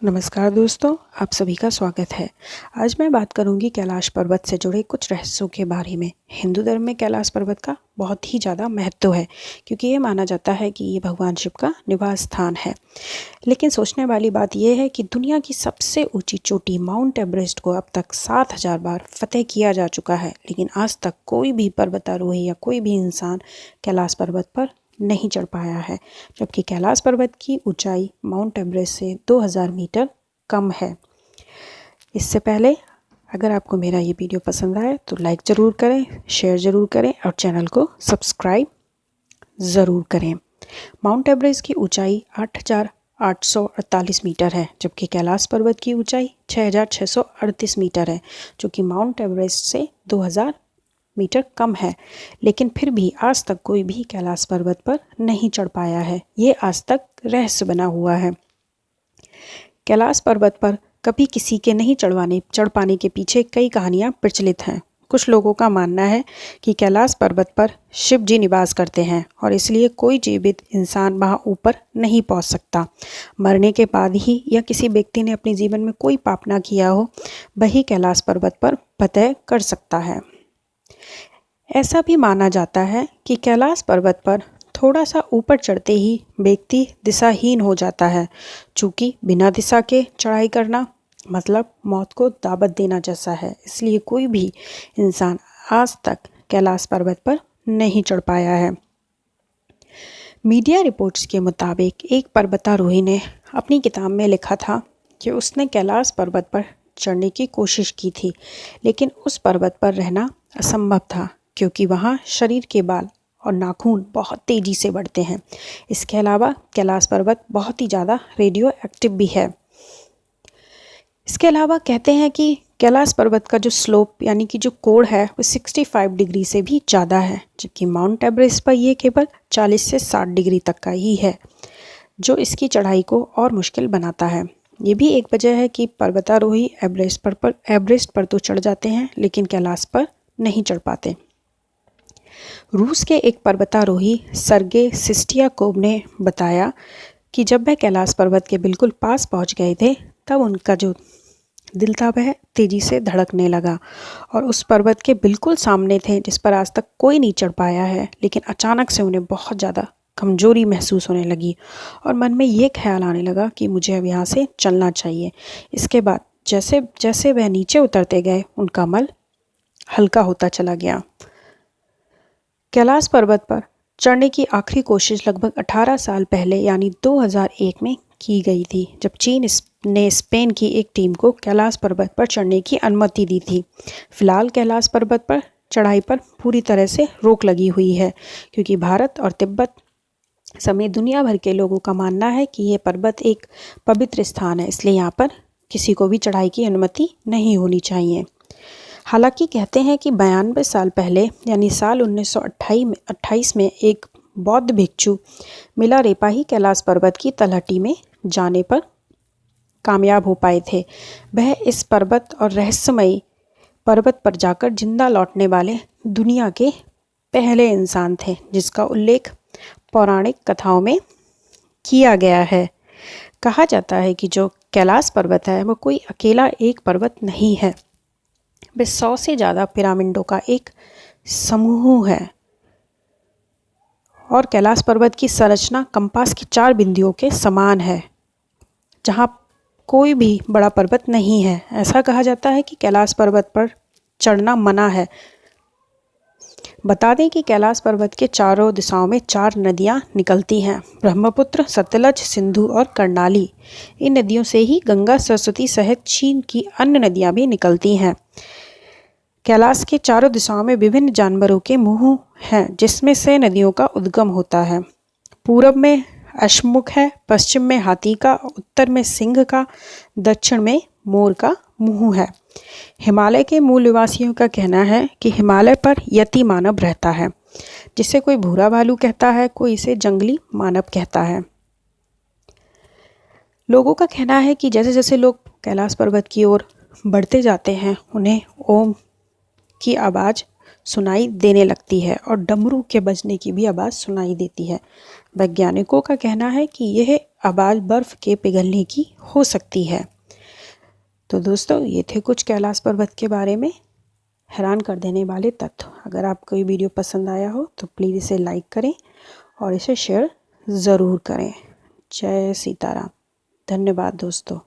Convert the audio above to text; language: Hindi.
नमस्कार दोस्तों, आप सभी का स्वागत है। आज मैं बात करूंगी कैलाश पर्वत से जुड़े कुछ रहस्यों के बारे में। हिंदू धर्म में कैलाश पर्वत का बहुत ही ज़्यादा महत्व है क्योंकि ये माना जाता है कि ये भगवान शिव का निवास स्थान है। लेकिन सोचने वाली बात यह है कि दुनिया की सबसे ऊंची चोटी माउंट एवरेस्ट को अब तक 7,000 बार फतेह किया जा चुका है, लेकिन आज तक कोई भी पर्वतारोही या कोई भी इंसान कैलाश पर्वत पर नहीं चढ़ पाया है, जबकि कैलाश पर्वत की ऊंचाई माउंट एवरेस्ट से 2000 मीटर कम है। इससे पहले अगर आपको मेरा ये वीडियो पसंद आए तो लाइक ज़रूर करें, शेयर ज़रूर करें और चैनल को सब्सक्राइब ज़रूर करें। माउंट एवरेस्ट की ऊंचाई 8,848 मीटर है, जबकि कैलाश पर्वत की ऊंचाई 6,638 मीटर है, जो कि माउंट एवरेस्ट से 2000 मीटर कम है। लेकिन फिर भी आज तक कोई भी कैलाश पर्वत पर नहीं चढ़ पाया है। ये आज तक रहस्य बना हुआ है। कैलाश पर्वत पर कभी किसी के नहीं चढ़ पाने के पीछे कई कहानियां प्रचलित हैं। कुछ लोगों का मानना है कि कैलाश पर्वत पर शिव जी निवास करते हैं और इसलिए कोई जीवित इंसान वहां ऊपर नहीं पहुंच सकता। मरने के बाद ही या किसी व्यक्ति ने अपने जीवन में कोई पाप ना किया हो, वही कैलाश पर्वत पर फतह कर सकता है। ऐसा भी माना जाता है कि कैलाश पर्वत पर थोड़ा सा ऊपर चढ़ते ही व्यक्ति दिशाहीन हो जाता है, चूँकि बिना दिशा के चढ़ाई करना मतलब मौत को दावत देना जैसा है। इसलिए कोई भी इंसान आज तक कैलाश पर्वत पर नहीं चढ़ पाया है। मीडिया रिपोर्ट्स के मुताबिक एक पर्वतारोही ने अपनी किताब में लिखा था कि उसने कैलाश पर्वत पर चढ़ने की कोशिश की थी, लेकिन उस पर्वत पर रहना असंभव था क्योंकि वहाँ शरीर के बाल और नाखून बहुत तेज़ी से बढ़ते हैं। इसके अलावा कैलाश पर्वत बहुत ही ज़्यादा रेडियो एक्टिव भी है। इसके अलावा कहते हैं कि कैलाश पर्वत का जो स्लोप यानी कि जो कोण है वो 65 डिग्री से भी ज़्यादा है, जबकि माउंट एवरेस्ट पर ये केवल 40 से 60 डिग्री तक का ही है, जो इसकी चढ़ाई को और मुश्किल बनाता है। ये भी एक वजह है कि पर्वतारोही एवरेस्ट पर तो चढ़ जाते हैं, लेकिन कैलाश पर नहीं चढ़ पाते। रूस के एक पर्वतारोही सर्गे सिस्टियाकोव ने बताया कि जब वह कैलाश पर्वत के बिल्कुल पास पहुंच गए थे, तब उनका जो दिल था वह तेज़ी से धड़कने लगा और उस पर्वत के बिल्कुल सामने थे जिस पर आज तक कोई नहीं चढ़ पाया है। लेकिन अचानक से उन्हें बहुत ज़्यादा कमजोरी महसूस होने लगी और मन में ये ख्याल आने लगा कि मुझे अब यहाँ से चलना चाहिए। इसके बाद जैसे जैसे वह नीचे उतरते गए, उनका मन हल्का होता चला गया। कैलाश पर्वत पर चढ़ने की आखिरी कोशिश लगभग 18 साल पहले यानी 2001 में की गई थी, जब चीन ने स्पेन की एक टीम को कैलाश पर्वत पर चढ़ने की अनुमति दी थी। फिलहाल कैलाश पर्वत पर चढ़ाई पर पूरी तरह से रोक लगी हुई है क्योंकि भारत और तिब्बत समेत दुनिया भर के लोगों का मानना है कि यह पर्वत एक पवित्र स्थान है, इसलिए यहाँ पर किसी को भी चढ़ाई की अनुमति नहीं होनी चाहिए। हालांकि कहते हैं कि 92 साल पहले यानी साल 1928 में एक बौद्ध भिक्षु मिलारेपा ही कैलाश पर्वत की तलहटी में जाने पर कामयाब हो पाए थे। वह इस पर्वत और रहस्यमयी पर्वत पर जाकर जिंदा लौटने वाले दुनिया के पहले इंसान थे, जिसका उल्लेख पौराणिक कथाओं में किया गया है। कहा जाता है कि जो कैलाश पर्वत है वह कोई अकेला एक पर्वत नहीं है, वे 100 से ज़्यादा पिरामिडों का एक समूह है और कैलाश पर्वत की संरचना कंपास की 4 बिंदुओं के समान है, जहाँ कोई भी बड़ा पर्वत नहीं है। ऐसा कहा जाता है कि कैलाश पर्वत पर चढ़ना मना है। बता दें कि कैलाश पर्वत के चारों दिशाओं में 4 नदियाँ निकलती हैं, ब्रह्मपुत्र, सतलज, सिंधु और कर्णाली। इन नदियों से ही गंगा, सरस्वती सहित चीन की अन्य नदियाँ भी निकलती हैं। कैलाश के चारों दिशाओं में विभिन्न जानवरों के मुंह हैं, जिसमें से नदियों का उद्गम होता है। पूरब में अश्वमुख है, पश्चिम में हाथी का, उत्तर में सिंह का, दक्षिण में मोर का मुंह है। हिमालय के मूल निवासियों का कहना है कि हिमालय पर यति मानव रहता है, जिसे कोई भूरा भालू कहता है, कोई इसे जंगली मानव कहता है। लोगों का कहना है कि जैसे जैसे लोग कैलाश पर्वत की ओर बढ़ते जाते हैं, उन्हें ओम की आवाज़ सुनाई देने लगती है और डमरू के बजने की भी आवाज़ सुनाई देती है। वैज्ञानिकों का कहना है कि यह आवाज़ बर्फ़ के पिघलने की हो सकती है। तो दोस्तों, ये थे कुछ कैलाश पर्वत के बारे में हैरान कर देने वाले तथ्य। अगर आपको ये वीडियो पसंद आया हो तो प्लीज़ इसे लाइक करें और इसे शेयर ज़रूर करें। जय सीताराम। धन्यवाद दोस्तों।